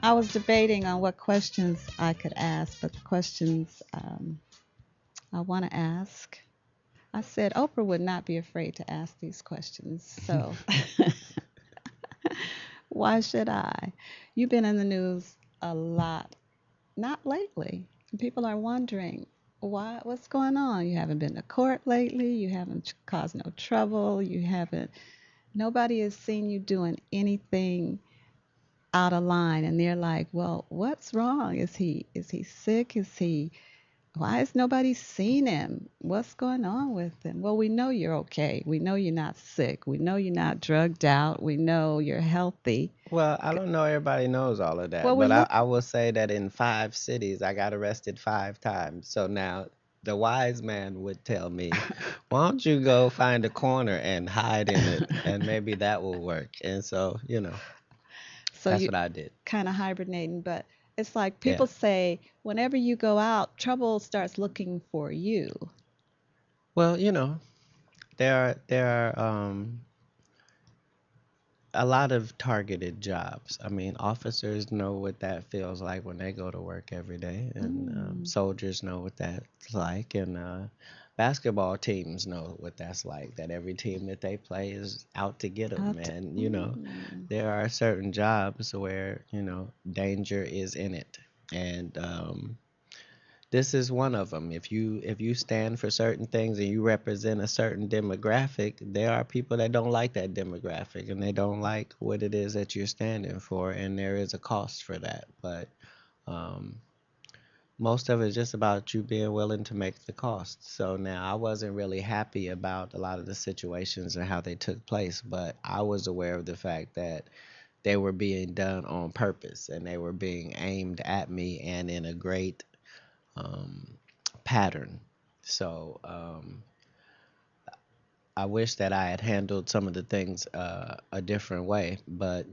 I was debating on what questions I could ask, but the questions I want to ask, I said Oprah would not be afraid to ask these questions. So why should I? You've been in the news a lot, not lately. People are wondering what's going on. You haven't been to court lately. You haven't caused no trouble. You haven't. Nobody has seen you doing anything out of line, and they're like, "Well, what's wrong? Is he sick? Is he why has nobody seen him? What's going on with him?" Well, we know you're okay. We know you're not sick. We know you're not drugged out. We know you're healthy. Well, I don't know everybody knows all of that, Well, we but look. I will say that in 5 cities, I got arrested 5 times. So now the wise man would tell me, why don't you go find a corner and hide in it, and maybe that will work. And so, So that's you what I did. kind of hibernating, but it's like Yeah. people say whenever you go out, trouble starts looking for you. Well, there are a lot of targeted jobs. I mean, officers know what that feels like when they go to work every day, and Mm. soldiers know what that's like, and basketball teams know what that's like. That every team that they play is out to get them, and Mm. there are certain jobs where danger is in it, and this is one of them. If you stand for certain things and you represent a certain demographic, there are people that don't like that demographic and they don't like what it is that you're standing for, and there is a cost for that. But um, most of it is just about you being willing to make the cost. So now I wasn't really happy about a lot of the situations and how they took place, but I was aware of the fact that they were being done on purpose and they were being aimed at me and in a great um, pattern. So I wish that I had handled some of the things a different way, but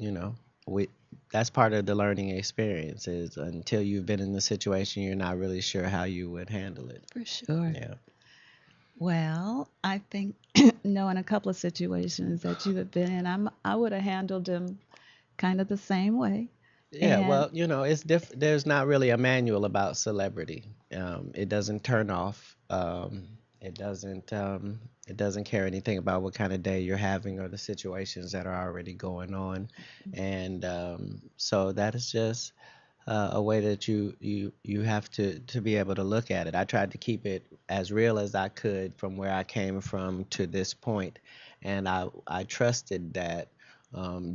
we that's part of the learning experience. Is until you've been in the situation, you're not really sure how you would handle it. For sure. Yeah. Well, I think knowing a couple of situations that you have been in, I would have handled them kind of the same way. Yeah, And well, there's not really a manual about celebrity. It doesn't turn off. It doesn't. It doesn't care anything about what kind of day you're having or the situations that are already going on, and so that is just a way that you have to be able to look at it. I tried to keep it as real as I could from where I came from to this point, and I trusted that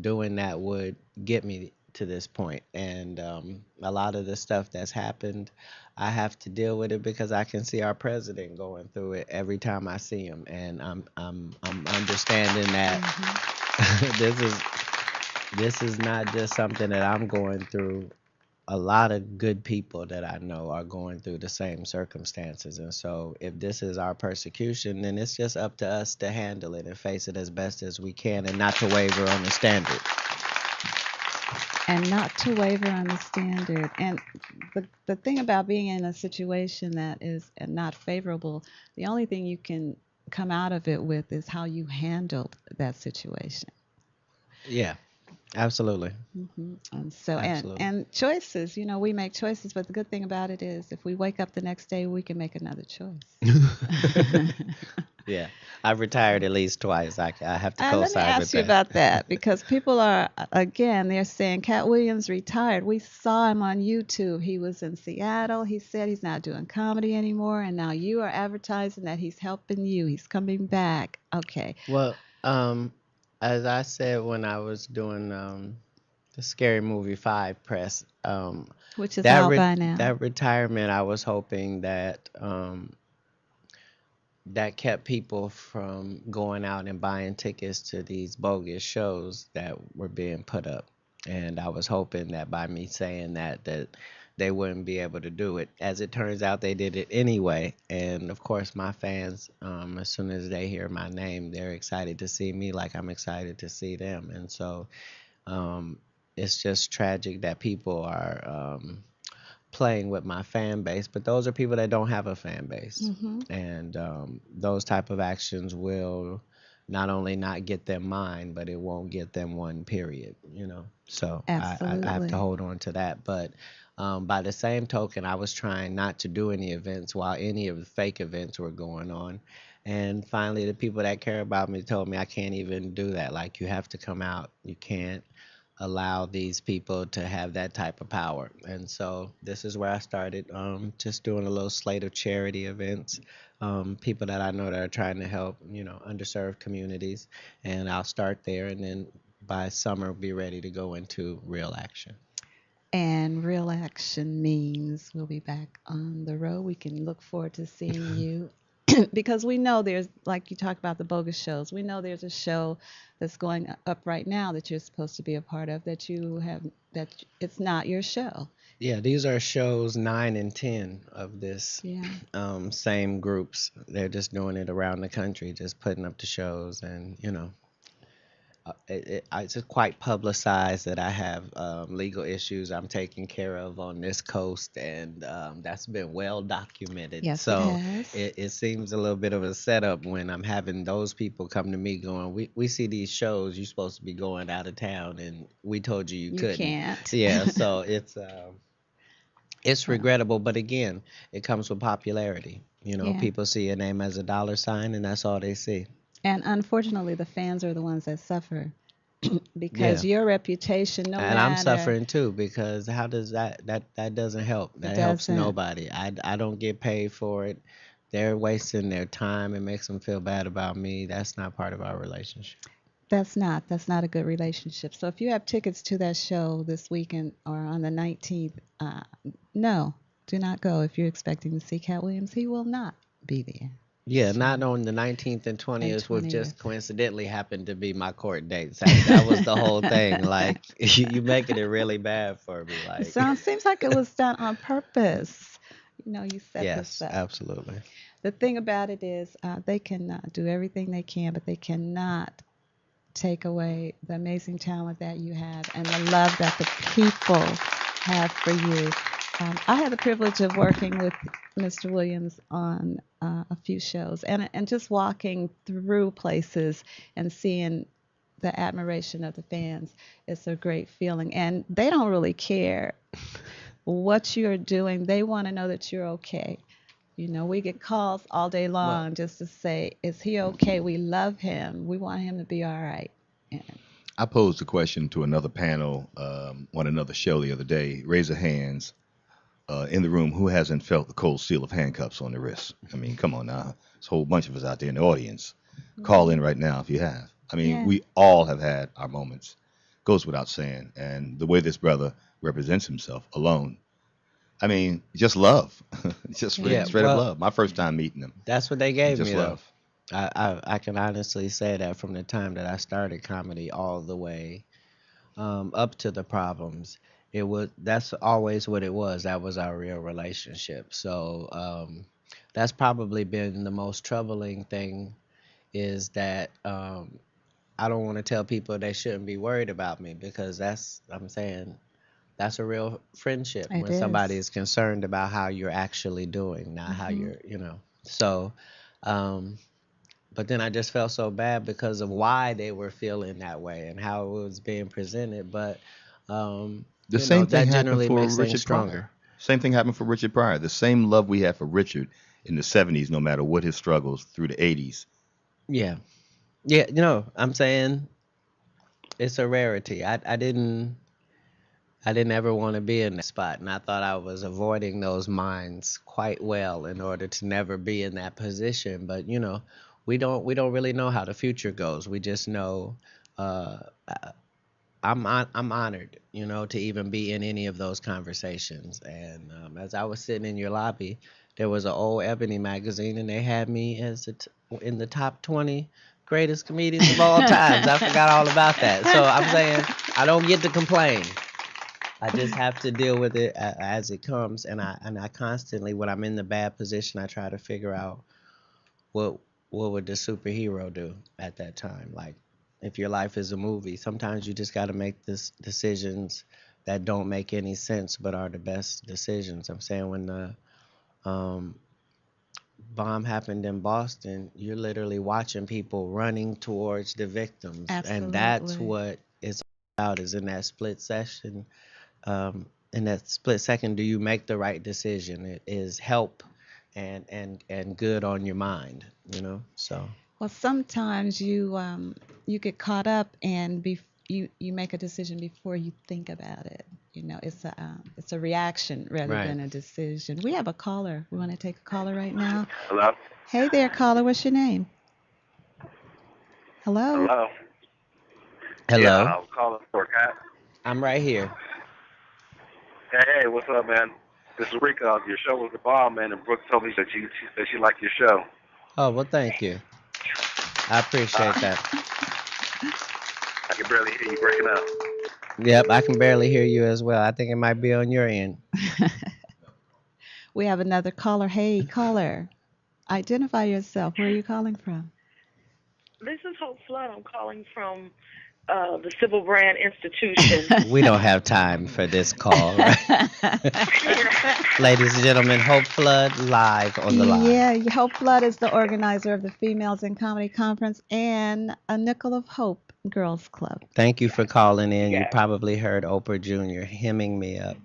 doing that would get me to this point. And a lot of the stuff that's happened, I have to deal with it because I can see our president going through it every time I see him, and I'm understanding that mhm. this is this is not just something that I'm going through. A lot of good people that I know are going through the same circumstances. And so, if this is our persecution, then it's just up to us to handle it and face it as best as we can and not to waver on the standard. And not to waver on the standard. And the thing about being in a situation that is not favorable, the only thing you can come out of it with is how you handled that situation. Yeah, absolutely. And so, and Absolutely. and choices, we make choices, but the good thing about it is if we wake up the next day, we can make another choice. Yeah, I've retired at least twice. I have to Let me co-sign with ask you that. about that because people are, again, they're saying Cat Williams retired. We saw him on YouTube. He was in Seattle. He said he's not doing comedy anymore. And now you are advertising that he's helping you. He's coming back. Okay. Well, as I said when I was doing the Scary Movie 5 press, Which is that out by now. that retirement, I was hoping that that kept people from going out and buying tickets to these bogus shows that were being put up. And I was hoping that by me saying that they wouldn't be able to do it. As it turns out, they did it anyway. And of course, my fans, as soon as they hear my name, they're excited to see me like I'm excited to see them. And so um, it's just tragic that people are playing with my fan base, but those are people that don't have a fan base, Hmm. and those type of actions will not only not get them mine, but it won't get them one, period, you know. So I have to Absolutely. hold on to that. But by the same token, I was trying not to do any events while any of the fake events were going on. And finally, the people that care about me told me I can't even do that. Like, you have to come out. You can't allow these people to have that type of power. And so this is where I started, just doing a little slate of charity events, people that I know that are trying to help, underserved communities. And I'll start there, and then by summer be ready to go into real action. And real action means we'll be back on the road. We can look forward to seeing you because we know there's, like you talk about the bogus shows, we know there's a show that's going up right now that you're supposed to be a part of that you have, that it's not your show. Yeah, these are shows 9 and 10 of this Yeah. same groups. They're just doing it around the country, just putting up the shows, and it's just quite publicized that I have legal issues I'm taking care of on this coast, and that's been well documented. Yes, it So has. it seems a little bit of a setup when I'm having those people come to me going, we see these shows, you're supposed to be going out of town, and we told you you You couldn't. can't. Yeah, so it's Yeah. regrettable, but again, it comes with popularity. Yeah. People see your name as a dollar sign, and that's all they see. And unfortunately, the fans are the ones that suffer because Yeah. your reputation, no And I'm matter, suffering too, because how does that doesn't help. it That helps doesn't. nobody. I don't get paid for it. They're wasting their time. It makes them feel bad about me. That's not part of our relationship. That's not a good relationship. So if you have tickets to that show this weekend or on the 19th, no, do not go. If you're expecting to see Cat Williams, he will not be there. Yeah, So, not on the 19th and and 20th, which just 20th. coincidentally happened to be my court dates. That was the whole thing. Like, you making it really bad for me. It Like, seems like it was done on purpose. You set this yes, up. absolutely. The thing about it is, they can do everything they can, but they cannot take away the amazing talent that you have and the love that the people have for you. I had the privilege of working with Mr. Williams on a few shows and just walking through places and seeing the admiration of the fans. It's a great feeling. And they don't really care what you're doing, they want to know that you're okay. We get calls all day Well, long just to say, is he okay? We love him. We want him to be all right. And I posed a question to another panel on another show the other day. Raise your hands in the room who hasn't felt the cold steel of handcuffs on the wrist. I mean, come on now. There's a whole bunch of us out there in the audience. Call in right now if you have. I mean, yeah, we all have had our moments. Goes without saying. And the way this brother represents himself alone, I mean, just love. Just yeah, yeah, straight up well, love. My first time meeting him, that's what they gave just me, though. love. I can honestly say that from the time that I started comedy all the way up to the problems, that's always what it was. That was our real relationship. So that's probably been the most troubling thing, is that I don't want to tell people they shouldn't be worried about me, because I'm saying that's a real friendship it when somebody is. is concerned about how you're actually doing, not how Mm-hmm. you're. So, um, but then I just felt so bad because of why they were feeling that way and how it was being presented. But The same thing that happened generally for makes things Richard stronger. Pryor. Same thing happened for Richard Pryor. The same love we had for Richard in the 70s, no matter what his struggles through the 80s. Yeah, yeah. I'm saying it's a rarity. I didn't ever want to be in that spot, and I thought I was avoiding those minds quite well in order to never be in that position. But we don't really know how the future goes. We just know. Uh, I'm honored, to even be in any of those conversations. And as I was sitting in your lobby, there was an old Ebony magazine, and they had me as in the top 20 greatest comedians of all times. I forgot all about that. So I'm saying I don't get to complain. I just have to deal with it as it comes, and I constantly, when I'm in the bad position, I try to figure out what what would the superhero do at that time. Like, if your life is a movie, sometimes you just got to make this decisions that don't make any sense but are the best decisions. I'm saying when the um, bomb happened in Boston, you're literally watching people running towards the victims, and that's Absolutely. what it's about. Is in that split session, in that split second, do you make the right decision? It is help and good on your mind, So Well, sometimes you get caught up and you make a decision before you think about it. It's a reaction rather right. than a decision. We have a caller. We want to take a caller right now. Hello? Hey there, caller. What's your name? Hello. Hello? Yeah, Hello, I was calling for KATT. I'm right here. Hey, what's up, man? This is Rico. Your show was the bomb, man, and Brooke told me that she said she liked your show. Oh, well, thank you. I appreciate Uh, that. I can barely hear you breaking up. Yep, I can barely hear you as well. I think it might be on your end. We have another caller. Hey, caller. Identify yourself. Where are you calling from? This is Hope Flood. I'm calling from the Civil Brand Institution. We don't have time for this call, right? Ladies and gentlemen, Hope Flood live on the line. Yeah, Hope Flood is the organizer of the Females in Comedy Conference and a Nickel of Hope Girls Club. Thank you for calling in. You Yes. probably heard Oprah Jr. hemming me up.